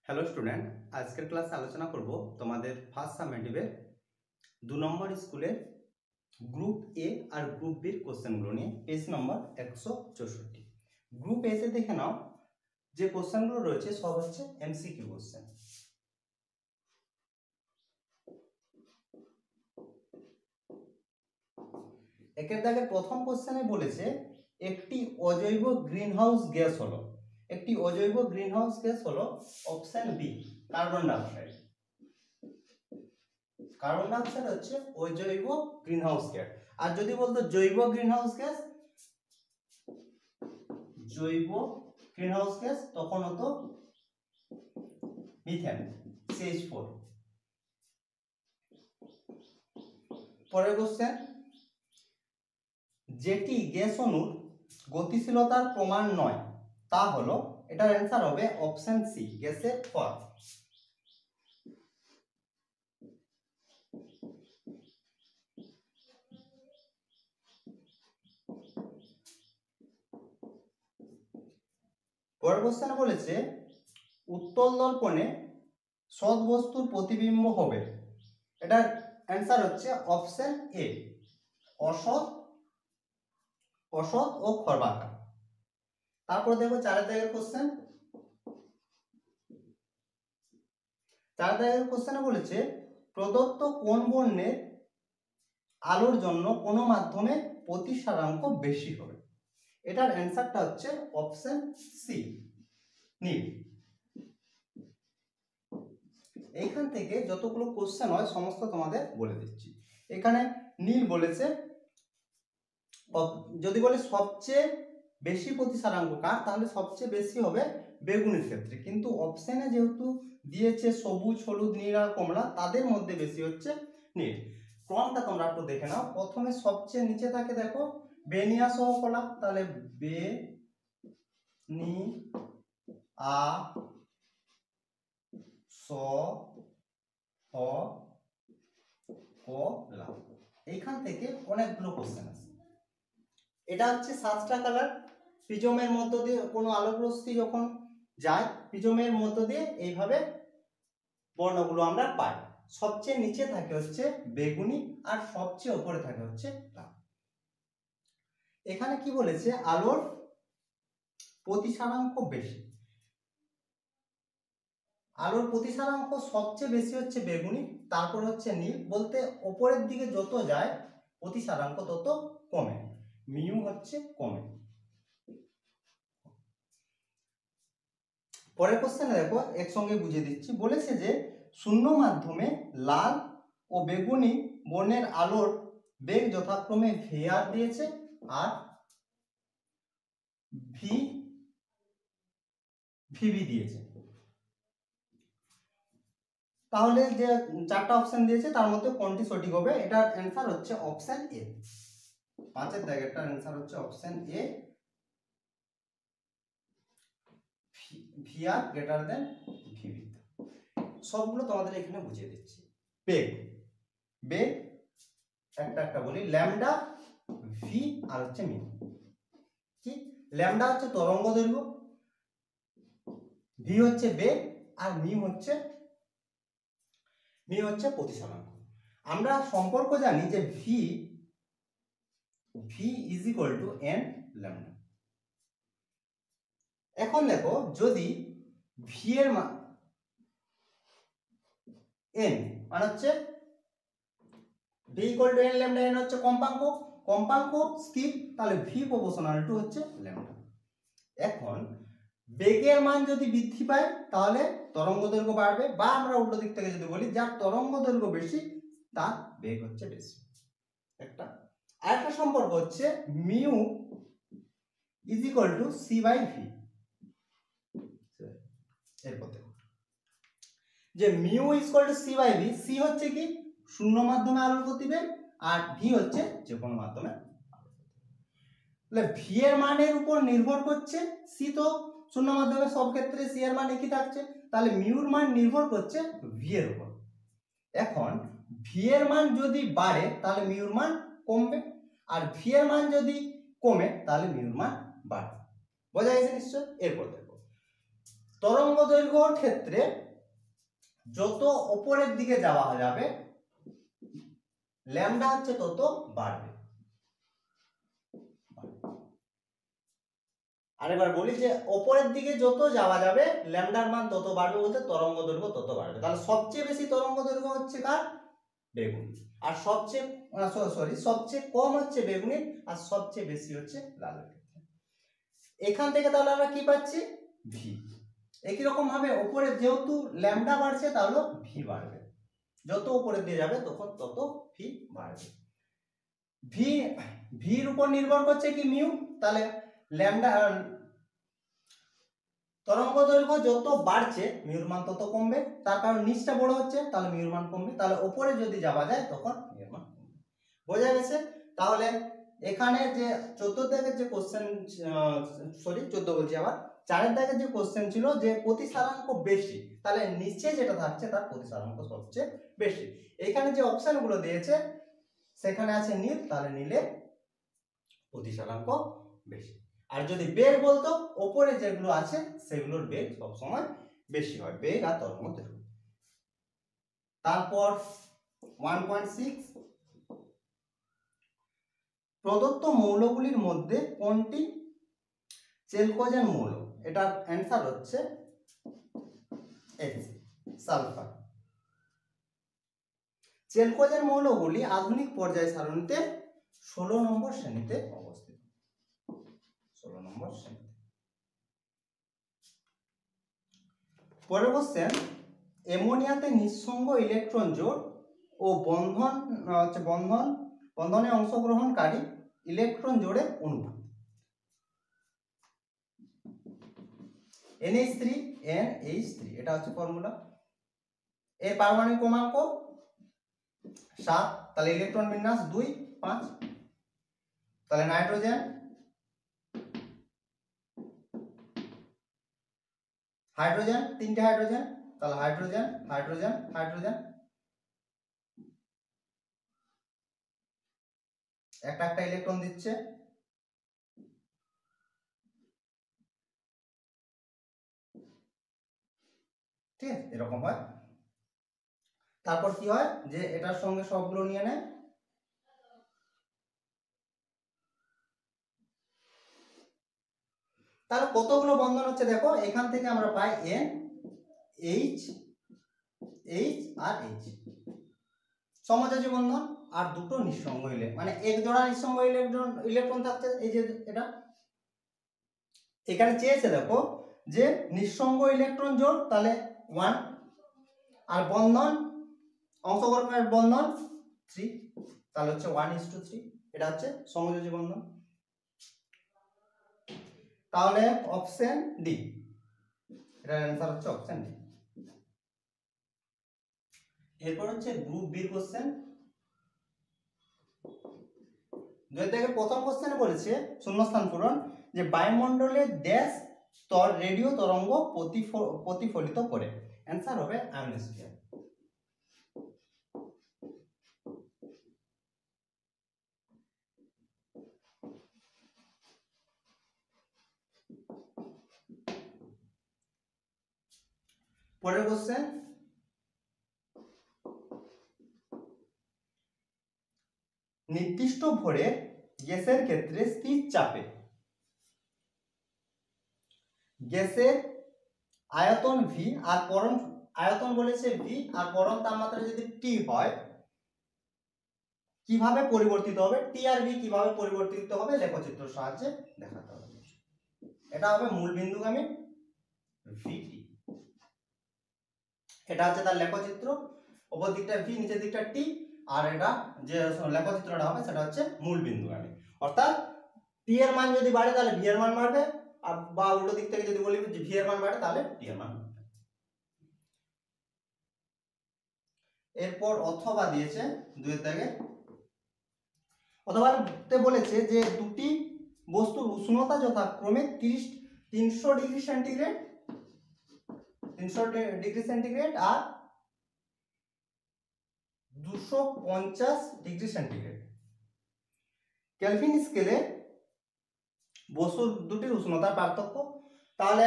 Hello student, আজকের ক্লাসে আলোচনা করব তোমাদের ফার্স্ট সামেটিভের 2 নম্বর স্কুলের গ্রুপ এ আর গ্রুপ বির কোশ্চেনগুলো নিয়ে। পেজ নম্বর 164। গ্রুপ এ তে দেখে নাও যে কোশ্চেনগুলো রয়েছে সব হচ্ছে এমসিকিউ কোশ্চেন। একের দাগে প্রথম কোশ্চেনে বলেছে একটি অজৈব গ্রিনহাউস গ্যাস হলো, একটি অজৈব গ্রিনহাউস গ্যাস হলো option B carbon dioxide. Carbon dioxide হচ্ছে অজৈব গ্রিনহাউস গ্যাস। আর যদি বলতো জৈব গ্রিনহাউস গ্যাস, জৈব গ্রিনহাউস গ্যাস তখন হতো মিথেন CH4। পরের কোশ্চেন, যেটি গ্যাস অণুর গতিশীলতার প্রমাণ নয় তা হলো, এটার অ্যান্সার হবে অপশন সি গ্যাসের ফর্ম। পরের কোশ্চেনে বলেছে উত্তল দর্পণে সৎ বস্তুর প্রতিবিম্ব হবে, এটার অ্যান্সার হচ্ছে অপশন এ অসৎ, অসৎ ও খর্বাকার। তারপর দেখো 4 দাগের কোশ্চেন। 4 দাগের কোশ্চেনে বলেছে প্রদত্ত কোন বর্ণের আলোর জন্য কোন মাধ্যমে প্রতিসারাঙ্ক বেশি হবে, এটার অ্যান্সারটা হচ্ছে অপশন সি নীল। এইখান থেকে যতগুলো কোশ্চেন হয় সমস্ত তোমাদের বলে দিচ্ছি। এখানে নীল বলেছে, যদি বলে সবচেয়ে বেশি প্রতিসারাঙ্ক কার, তাহলে সবচেয়ে বেশি হবে বেগুনির ক্ষেত্রে, কিন্তু অপশনে যেহেতু দিয়েছে সবুজ, হলুদ, নীল আর কমলা, তাদের মধ্যে বেশি হচ্ছে নীল। ক্রমটা তোমরা একটু দেখে নাও। প্রথমে সবচেয়ে নিচে থাকে দেখো বেনিয়া সহ কলা, তাহলে বে নি আ স হ ক লা। এইখান থেকে অনেকগুলো কোশ্চেন আছে। এটা হচ্ছে 7টা কালার। প্রিজমের মধ্য দিয়ে কোনো আলোক রশ্মি যখন যায়, প্রিজমের মধ্য দিয়ে এইভাবে বর্ণগুলো আমরা পাই। সবচেয়ে নিচে থাকে হচ্ছে বেগুনি আর সবচেয়ে উপরে থাকে হচ্ছে লাল। এখানে কি বলেছে, আলোর প্রতিসারাঙ্ক বেশি, আলোর প্রতিসারাঙ্ক সবচেয়ে বেশি হচ্ছে বেগুনি, তারপর হচ্ছে নীল। বলতে উপরের দিকে যত যায় প্রতিসারাঙ্ক তত কমে, মিউ হচ্ছে কমে। পরের কোশ্চেনে দেখো একসঙ্গে বুঝিয়ে দিচ্ছি। বলেছে যে শূন্য মাধ্যমে লাল ও বেগুনি বর্ণের আলোর বেগ যথাক্রমে vr দিয়েছে আর vb দিয়েছে। তাহলে যে 4টা অপশন দিয়েছে তার মধ্যে কোনটি সঠিক হবে, এটার অ্যান্সার হচ্ছে অপশন এ। 5 দাগেরটার অ্যান্সার হচ্ছে option A, vr greater than vb। সবগুলো তোমাদের এখানে বুঝিয়ে দিচ্ছি। বেগ, বেগ একটা একটা বলি, ল্যামডা, ভি আর হচ্ছে মিউ। কি, ল্যামডা হচ্ছে তরঙ্গ দৈর্ঘ্য, ভি হচ্ছে বেগ আর মিউ হচ্ছে প্রতিসারাঙ্ক। আমরা সম্পর্ক জানি যে V is equal two N lambda. এখন দেখো যদি ভি এর মান এন মানে হচ্ছে V equal to N lambda, N হচ্ছে কম্পাঙ্ক, কম্পাঙ্ক স্থির, তাহলে ভি প্রপোর্শনাল টু হচ্ছে ল্যামডা। এখন বেগের মান যদি বৃদ্ধি পায় তাহলে তরঙ্গ দৈর্ঘ্য বাড়বে, বা আমরা উল্টো দিক থেকে যদি বলি যার তরঙ্গ দৈর্ঘ্য বেশি তার বেগ হচ্ছে বেশি। একটা আরেকটা সম্পর্ক হচ্ছে mu is equal to C by V. এরপর দেখো যে mu is equal to C by V, C হচ্ছে কি শূন্য মাধ্যমে আলোর গতিবেগ আর ভি হচ্ছে যে কোনো মাধ্যমে। তাহলে ভি এর মানের উপর নির্ভর করছে, সি তো শূন্য মাধ্যমে সব ক্ষেত্রে সি এর মান একই থাকছে, তাহলে মিউর মান নির্ভর করছে ভি এর উপর। এখন ভি এর মান যদি বাড়ে তাহলে মিউর মান কমবে, আর ভি এর মান যদি কমে তাহলে মিউর মান বাড়বে। বোঝা গেছে নিশ্চয়? এরপর দেখো তরঙ্গ দৈর্ঘ্যর ক্ষেত্রে যত উপরের দিকে যাওয়া যাবে ল্যামডা হচ্ছে তত বাড়বে। আরেকবার বলি যে উপরের দিকে যত যাওয়া যাবে ল্যামডার মান তত বাড়বে, বলতে তরঙ্গ দৈর্ঘ্য তত বাড়বে। তাহলে সবচেয়ে বেশি তরঙ্গ দৈর্ঘ্য হচ্ছে কার? বেগুনি। আর সবচেয়ে কম হচ্ছে বেগুনি, আর সবচেয়ে বেশি হচ্ছে লালের ক্ষেত্রে। এখান থেকে তাহলে আমরা কি পাচ্ছি? ভি। একই রকম ভাবে উপরে যেহেতু ল্যামডা বাড়ছে তাহলে ভি বাড়বে, যত উপরে দিয়ে যাবে তখন তত ভি বাড়বে। ভির উপর নির্ভর করছে কি? মিউ। তাহলে ল্যামডা তরঙ্গ দৈর্ঘ্য যত বাড়ছে মিউর মান তত কমবে, তার কারণ নিচটা বড় হচ্ছে, তাহলে মিউর মান কমবে। তাহলে উপরে যদি যাওয়া যায় তখন মিউর মান কমবে। বোঝা গেছে? তাহলে এখানে যে 14 দাগের যে কোশ্চেন, 14 বলছি আবার, 4 দাগের যে কোশ্চেন ছিল যে প্রতিসারাঙ্ক বেশি, তাহলে নিচে যেটা থাকছে তার প্রতিসারাঙ্ক সবচেয়ে বেশি। এখানে যে অপশনগুলো দিয়েছে সেখানে আছে নীল, তাহলে নীলে প্রতিসারাঙ্ক বেশি। আর যদি বেগ বলতো উপরে যেগুলো আছে সেগুলোর বেগ সবসময় বেশি হয়, বেগ আর তরঙ্গ দৈর্ঘ্য। তারপর 1.6 প্রদত্ত মৌলগুলির মধ্যে কোনটি চেলকোজেন মৌল? এটার অ্যান্সার হচ্ছে সালফার। চেলকোজেন মৌলগুলি আধুনিক পর্যায় সারণীতে 16 নম্বর শ্রেণীতে অবস্থিত। 16 নম্বর শ্রেণীতে। পরের কোশ্চেন, অ্যামোনিয়াতে নিঃসঙ্গ ইলেকট্রন জোড় ও বন্ধনে অংশগ্রহণকারী ইলেকট্রন জোড়ের অনুপাত। NH3 NH3 এটা হচ্ছে ফর্মুলা। এর পারমাণবিক ক্রমাঙ্ক 7, তাহলে ইলেকট্রন বিন্যাস 2 5। তাহলে নাইট্রোজেন, হাইড্রোজেন, 3টে হাইড্রোজেন, তাহলে হাইড্রোজেন হাইড্রোজেন হাইড্রোজেন, একটা একটা ইলেকট্রন দিচ্ছে। ঠিক আছে, এরকম হয়। তারপর কি হয় যে এটার সঙ্গে সবগুলো নিয়ে নেয়, তাহলে কতগুলো বন্ধন হচ্ছে দেখো, এখান থেকে আমরা পাই N H H আর H সমযোজী বন্ধন, আর দুটো নিঃসঙ্গ ইলেকট্রন, মানে এক জোড়া নিঃসঙ্গ ইলেকট্রন থাকছে। এই যে এটা এখানে চেয়েছে দেখো যে নিঃসঙ্গ ইলেকট্রন জোড়, তাহলে 1, আর বন্ধন অংশগ্রহণের বন্ধন 3, তাহলে হচ্ছে 1:3। এটা হচ্ছে সমযোজী বন্ধন। তাহলে অপশন ডি, এটার অ্যান্সার হচ্ছে অপশন ডি। এরপর হচ্ছে গ্রুপ বি কোশ্চেন। 2 থেকে প্রথম কোশ্চেনে বলেছে শূন্যস্থান পূরণ, যে বায়ুমণ্ডলে ড্যাশ স্তর রেডিও তরঙ্গ প্রতিফলিত করে। অ্যান্সার হবে আয়নোস্ফিয়ার। পরের কোশ্চেন, নির্দিষ্ট ভরে গ্যাসের ক্ষেত্রে স্থির চাপে গ্যাসের আয়তন ভি আর পরম আয়তন বলেছে ভি আর পরম তাপমাত্রা যদি টি হয় কিভাবে পরিবর্তিত হবে, টি আর ভি কিভাবে পরিবর্তিত হবে লেখচিত্রের সাহায্যে দেখাতে হবে। এটা হবে মূল বিন্দুগামী ভিটি, এটা হচ্ছে তার লেখচিত্র। উপর দিকটা ভি, নিচের দিকটা টি, আর এটা যে লেখচিত্রটা হবে সেটা হচ্ছে মূল বিন্দুগামী। অর্থাৎ টি এর মান যদি বাড়ে তাহলে ভি এর মান বাড়বে, আর বা উল্টো দিক থেকে যদি বলি যে ভি এর মান বাড়ে তাহলে টি এর মান বাড়বে। এরপর অথবা দিয়েছে 2 এর দাগে, অথবাতে বলেছে যে দুটি বস্তুর উষ্ণতা যথাক্রমে 300 ডিগ্রি সেন্টিগ্রেড আর 250 ডিগ্রি সেন্টিগ্রেড। কেলভিন স্কেলে বস্তুর দুটির উষ্ণতার পার্থক্য। তাহলে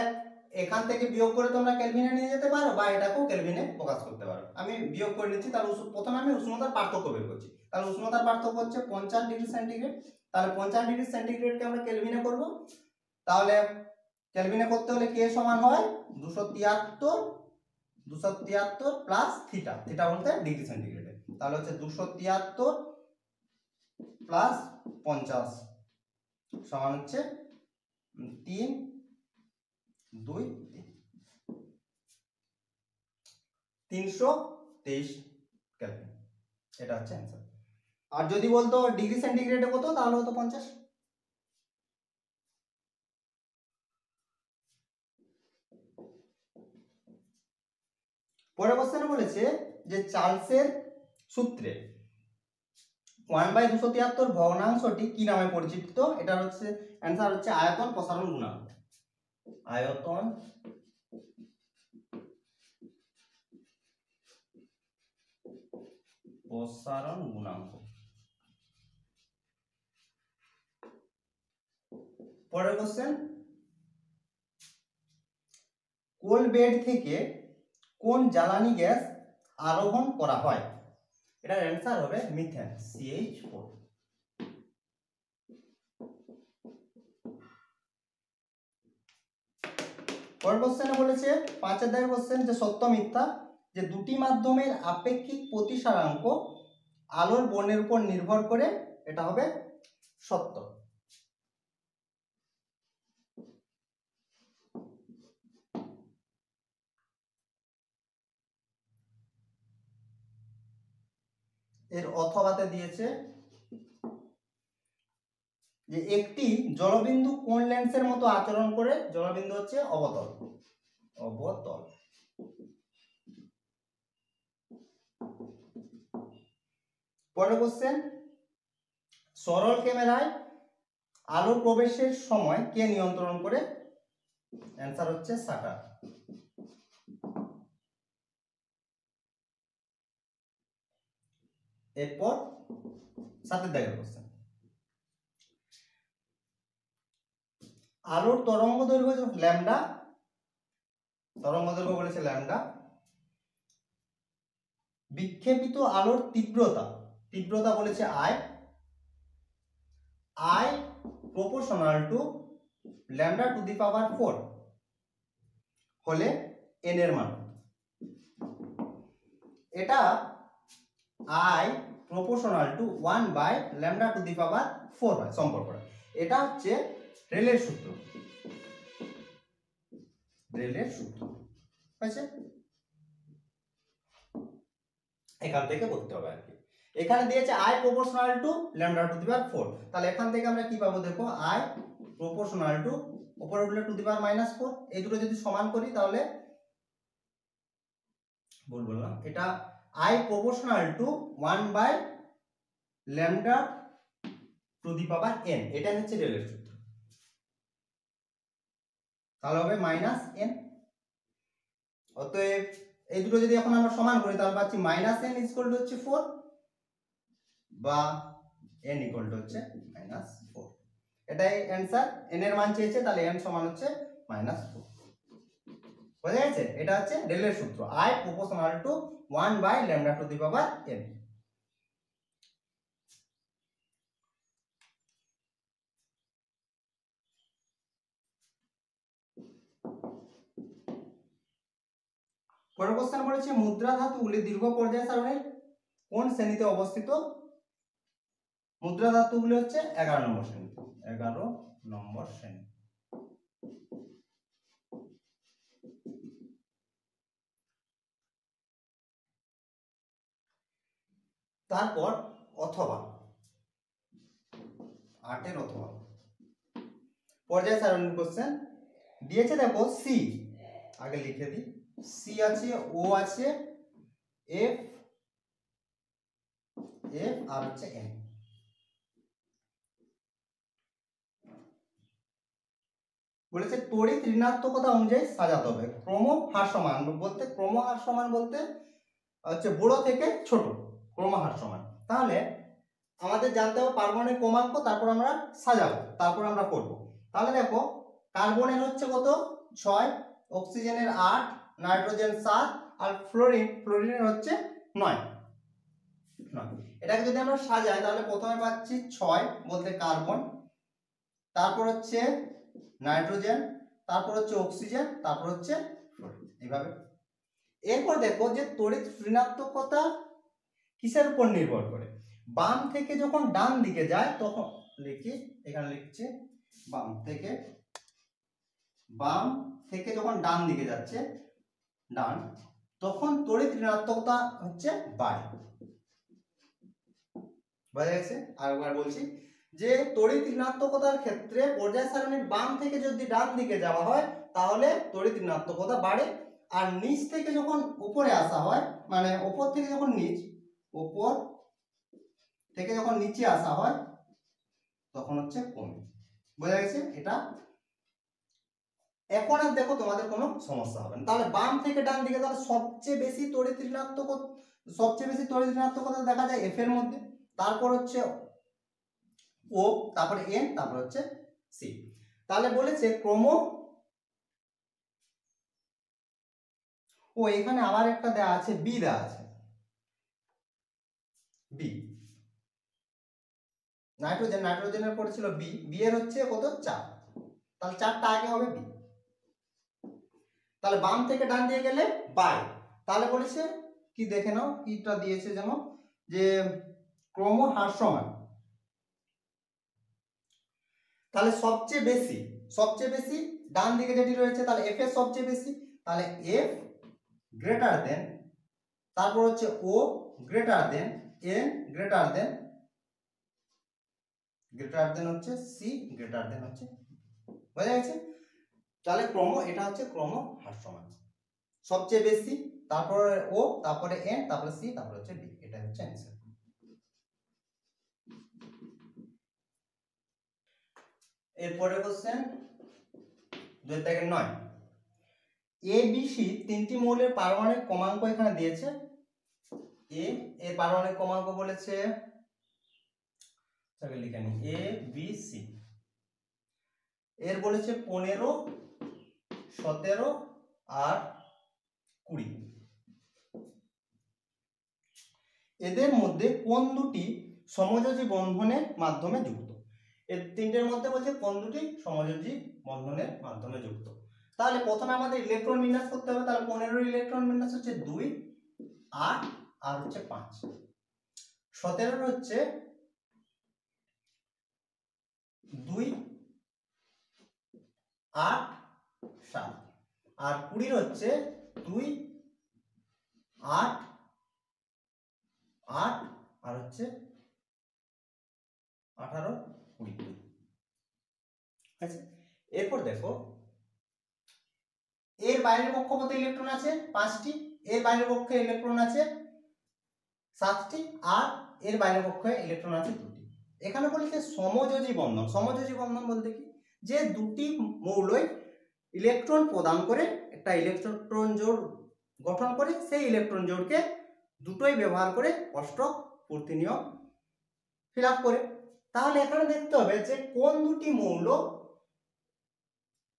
এখান থেকে বিয়োগ করে তোমরা কেলভিনে নিয়ে যেতে পারো বা এটাকেও কেলভিনে প্রকাশ করতে পারো। আমি বিয়োগ করে নিচ্ছি, তাহলে প্রথমে আমি উষ্ণতার পার্থক্য বের করছি। তাহলে উষ্ণতার পার্থক্য হচ্ছে 50 ডিগ্রি সেন্টিগ্রেড। তাহলে 50 ডিগ্রি সেন্টিগ্রেডকে আমরা কেলভিনে করব। তাহলে কেলভিনে করতে হলে কে সমান হয় 273 প্লাস থিটা, থিটা বলতে ডিগ্রি সেন্টিগ্রেডে। তাহলে হচ্ছে 273 প্লাস 50 সমান হচ্ছে 3, 2, 3, 323 কেলভিন। এটা হচ্ছে অ্যান্সার। আর যদি বলতো ডিগ্রি সেন্টিগ্রেডে কত, তাহলে হতো 50। পরের কোশ্চেনে বলেছে যে চার্লসের সূত্রে 1/273 ভগ্নাংশটি কি নামে পরিচিত? এটা হচ্ছে অ্যান্সার হচ্ছে আয়তন প্রসারণ গুণাঙ্ক। আয়তন প্রসারণ গুণাঙ্ক। পরের কোশ্চেন, কোল বেড থেকে কোন জ্বালানি গ্যাস আরোহণ করা হয়? এটার অ্যান্সার হবে মিথেন, CH4। পরের কোশ্চেনে বলেছে 5 অধ্যায়ের কোশ্চেন যে সত্য মিথ্যা যে দুটি মাধ্যমের আপেক্ষিক প্রতিসারাঙ্ক আলোর বর্ণের উপর নির্ভর করে, এটা হবে সত্য। এর অথবাতে দিয়েছে যে একটি জলবিন্দু কোন লেন্সের মতো আচরণ করে? জলবিন্দু হচ্ছে অবতল, অবতল। পরের কোশ্চেন, সরল ক্যামেরায় আলো প্রবেশের সময় কে নিয়ন্ত্রণ করে? অ্যান্সার হচ্ছে শাটার। এরপর 7 অধ্যায়ের কোশ্চেন, আলোর তরঙ্গ দৈর্ঘ্য ল্যামডা, তরঙ্গ দৈর্ঘ্য বলেছে ল্যামডা। বিক্ষেপিত আলোর তীব্রতা, তীব্রতা বলেছে I, I proportional to lambda to the power 4 হলে এন এর মান। এটা I proportional to 1 by lambda to the power 4 হয় সম্পর্কটা। এটা হচ্ছে রেলের সূত্র, রেলের সূত্র হয়েছে। এখান থেকে করতে হবে আর কি। এখানে দিয়েছে I proportional to lambda to the power 4, তাহলে এখান থেকে আমরা কি পাবো দেখো, আই প্রপোর্শনাল টু উপরে উঠলে টু দি পাওয়ার -4, এই দুটো যদি সমান করি তাহলে ভুল বললাম, এটা I proportional to 1 by lambda to the power n, এটা হচ্ছে রেলের সূত্র। তাহলে হবে -n। অতএব এই দুটো যদি এখন আমরা সমান করি তাহলে পাচ্ছি -n ইকুয়াল টু হচ্ছে 4 বা n ইকুয়াল টু হচ্ছে -4। এটাই অ্যান্সার। n এর মান চেয়েছে, তাহলে n সমান হচ্ছে -4। বুঝা গেছে? এটা হচ্ছে রেলের সূত্র, I proportional to 1 by lambda to the power n। পরের কোশ্চেন বলেছে মুদ্রা ধাতুগুলি দীর্ঘ পর্যায় সারণীর কোন শ্রেণীতে অবস্থিত? মুদ্রা ধাতুগুলি হচ্ছে 11 নম্বর শ্রেণী, 11 নম্বর শ্রেণী। তারপর অথবা 8 এর অথবা পর্যায় সারণীর কোশ্চেন দিয়েছে। দেখো সি, আগে লিখে দিই, সি আছে, ও আছে, এফ, এফ আর হচ্ছে এন। বলেছে তড়িৎ ঋণাত্মকতা অনুযায়ী সাজাতে হবে। ক্রম হ্রাসমান বলতে, ক্রম হ্রাসমান বলতে হচ্ছে বড় থেকে ছোট, ক্রম হ্রাসমান। তাহলে আমাদের জানতে হবে পারমাণবিক ক্রমাঙ্ক, তারপর আমরা সাজাবো, তারপর আমরা করব। তাহলে দেখো কার্বনের হচ্ছে কত 6, অক্সিজেনের 8, নাইট্রোজেন 7 আর ফ্লোরিনের হচ্ছে 9। এটাকে যদি আমরা সাজাই তাহলে প্রথমে পাচ্ছি 6 বলতে কার্বন, তারপর হচ্ছে নাইট্রোজেন, তারপর হচ্ছে অক্সিজেন, তারপর হচ্ছে ফ্লোরিন, এইভাবে। এরপর দেখো যে তড়িৎ ঋণাত্মকতা কিসের উপর নির্ভর করে। বাম থেকে যখন ডান দিকে যায় তখন লিখি, এখানে লিখছি বাম থেকে যখন ডান দিকে যাচ্ছে ডান, তখন তড়িৎ ঋণাত্মকতা হচ্ছে বাড়ে। বোঝা গেছে? আরেকবার বলছি যে তড়িৎ ঋণাত্মকতার ক্ষেত্রে পর্যায় সারণীর বাম থেকে যদি ডান দিকে যাওয়া হয় তাহলে তড়িৎ ঋণাত্মকতা বাড়ে, আর নিচ থেকে যখন উপরে আসা হয়, মানে উপর থেকে যখন নিচে আসা হয় তখন হচ্ছে কমে। বোঝা গেছে? এটা এখন আর দেখো তোমাদের কোনো সমস্যা হবে না। তাহলে বাম থেকে ডান দিকে তাহলে সবচেয়ে বেশি তড়িৎ ঋণাত্মকতা দেখা যায় এফ এর মধ্যে, তারপর হচ্ছে ও, তারপরে এন, তারপর হচ্ছে সি। তাহলে বলেছে ও এখানে আবার একটা দেওয়া আছে, বি দেওয়া আছে, বি নাইট্রোজেনের পরে ছিল বি এর হচ্ছে কত 4, তাহলে 4টা আগে হবে বি। তাহলে বাম থেকে ডান দিয়ে গেলে বাই, তাহলে বলেছে কি দেখে নাও কিটা দিয়েছে যেন, যে ক্রমহ্রাসমান। তাহলে সবচেয়ে বেশি ডান দিকে যেটি রয়েছে তাহলে এফ এর সবচেয়ে বেশি, তাহলে এফ গ্রেটার দেন, তারপর হচ্ছে O greater than, N greater than হচ্ছে সি গ্রেটার দেন হচ্ছে। বোঝা গেছে? তাহলে এটা হচ্ছে ক্রমহ্রাসমান, সবচেয়ে বেশি, তারপরে ও, তারপরে এন, তারপরে সি, তারপরে হচ্ছে ডি। এটা হচ্ছে অ্যান্সার। এরপরে কোশ্চেন 2-9, এ বি সি তিনটি মৌলের পারমাণবিক ক্রমাঙ্ক এখানে দিয়েছে। এ এর পারমাণবিক ক্রমাঙ্ক বলেছে, লিখে নি, এ বি সি এর বলেছে 15, 17 আর 20। এদের মধ্যে কোন দুটি সমযোজী বন্ধনের মাধ্যমে যুক্ত? এর তিনটের মধ্যে বলছে কোন দুটি সমযোজী বন্ধনের মাধ্যমে যুক্ত। তাহলে প্রথমে আমাদের ইলেকট্রন বিন্যাস করতে হবে। তাহলে 15 ইলেকট্রন বিন্যাস হচ্ছে 2, 8 আর হচ্ছে 5। 17 হচ্ছে 2, 8, 7 আর 20 হচ্ছে 2, 8, 8 আর হচ্ছে 18, 20। আচ্ছা, এরপর দেখো এর বাইরের কক্ষপথে ইলেকট্রন আছে 5টি, এর বাইরের কক্ষে ইলেকট্রন আছে 7টি আর এর বাইরের কক্ষে ইলেকট্রন আছে 2টি। এখানে বলেছে সমযোজী বন্ধন। সমযোজী বন্ধন বলতে কি, যে দুটি মৌলই ইলেকট্রন প্রদান করে একটা ইলেকট্রন জোড় গঠন করে, সেই ইলেকট্রন জোড়কে দুটোই ব্যবহার করে অষ্টক পূর্তি নিয়ম ফিল আপ করে। তাহলে এখানে দেখতে হবে যে কোন দুটি মৌল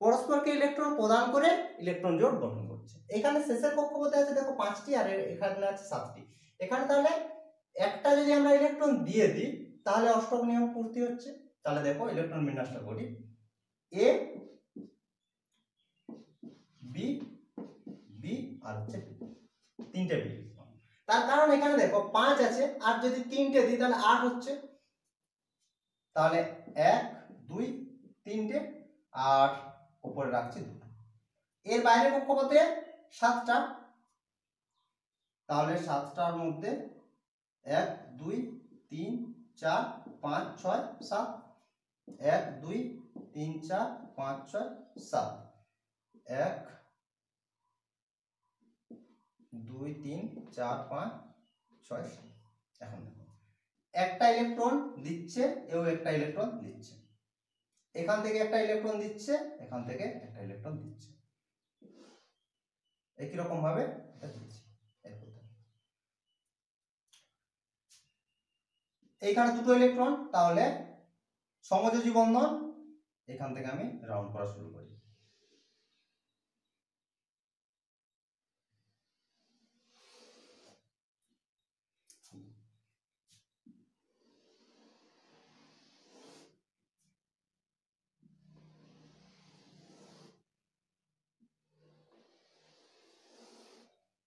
পরস্পরকে ইলেকট্রন প্রদান করে ইলেকট্রন জোড় গঠন করছে। এখানে শেষের কক্ষপথে আছে দেখো 5টি আর এখানে আছে 7টি। এখানে তাহলে একটা যদি আমরা ইলেকট্রন দিয়ে দিই তাহলে অষ্টক নিয়ম পূর্তি হচ্ছে। তাহলে দেখো ইলেকট্রন বিন্যাসটা করি, এ বি বি আর হচ্ছে তিনটে বি। তার কারণ এখানে দেখো 5 আছে, আর যদি 3টে দিই তাহলে 8 হচ্ছে। তাহলে 1, 2, 3টে আর উপরে রাখছি 2। এর বাইরের কক্ষপথে 7টা, তাহলে 7টার মধ্যে 1, 2, 3, 4, 5, 6, 7, 1, 2, 3, 4, 5, 6, 7, 1, 2, 3, 4, 5, 6, 7। এখন দেখো একটা ইলেকট্রন দিচ্ছে, এও একটা ইলেকট্রন দিচ্ছে, এখান থেকে একটা ইলেকট্রন দিচ্ছে, এখান থেকে একটা ইলেকট্রন দিচ্ছে, একই রকম ভাবে এটা দিচ্ছে। এইখানে দুটো ইলেকট্রন, তাহলে সমযোজী বন্ধন। এখান থেকে আমি রাউন্ড করা শুরু করি।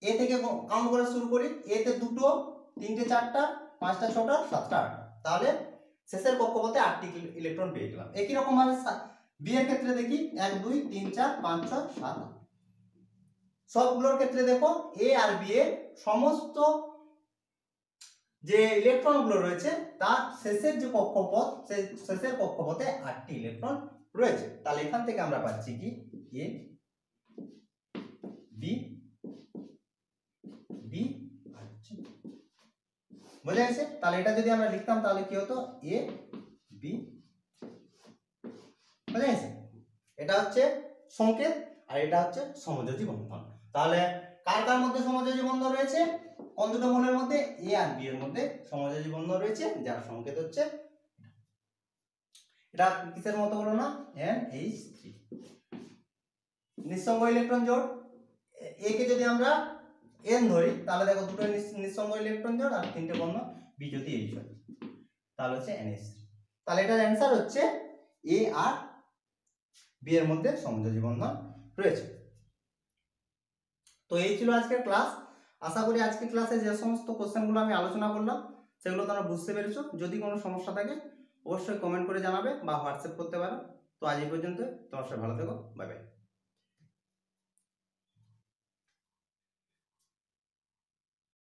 এ থেকে কাউন্ট করা শুরু করি, এতে 2টো 3টে 4টা 5টা 6টা 7টা 8টা, তাহলে শেষের কক্ষপথে 8টি ইলেকট্রন পেয়ে গেলাম। একই রকম ভাবে বি এর ক্ষেত্রে দেখি 1 2 3 4 5 6 7 8। সবগুলোর ক্ষেত্রে দেখো এ আর বি এর সমস্ত যে ইলেকট্রনগুলো রয়েছে তার শেষের যে কক্ষপথ, সেই শেষের কক্ষপথে 8টি ইলেকট্রন রয়েছে। তাহলে এখান থেকে আমরা পাচ্ছি কি এ বি বি বোঝা গেছে? তাহলে এটা যদি আমরা লিখতাম তাহলে কি হতো এ বি, বোঝা গেছে? এটা হচ্ছে সংকেত আর এটা হচ্ছে সমযোজী বন্ধন। তাহলে কার কার মধ্যে সমযোজী বন্ধন রয়েছে? কোন দুটো মৌলের মধ্যে? এ আর বি এর মধ্যে সমযোজী বন্ধন রয়েছে, যার সংকেত হচ্ছে এটা কিসের মতো বলো না? NH3। নিঃসঙ্গ ইলেকট্রন জোড়, এ কে যদি আমরা n ধরি তাহলে দেখো দুটো নিঃসঙ্গ ইলেকট্রন জোড় আর 3টে বন্ধন, বি যদি H হয় তাহলে হচ্ছে NH3। তাহলে এটার অ্যান্সার হচ্ছে এ আর বি এর মধ্যে সমযোজী বন্ধন রয়েছে। তো এই ছিল আজকের ক্লাস। আশা করি আজকের ক্লাসে যে সমস্ত কোশ্চেনগুলো আমি আলোচনা করলাম সেগুলো তোমরা বুঝতে পেরেছো। যদি কোনো সমস্যা থাকে অবশ্যই কমেন্ট করে জানাবে বা হোয়াটসঅ্যাপ করতে পারো। তো আজ এই পর্যন্ত, তোমার সবাই ভালো থেকো, বাই বাই।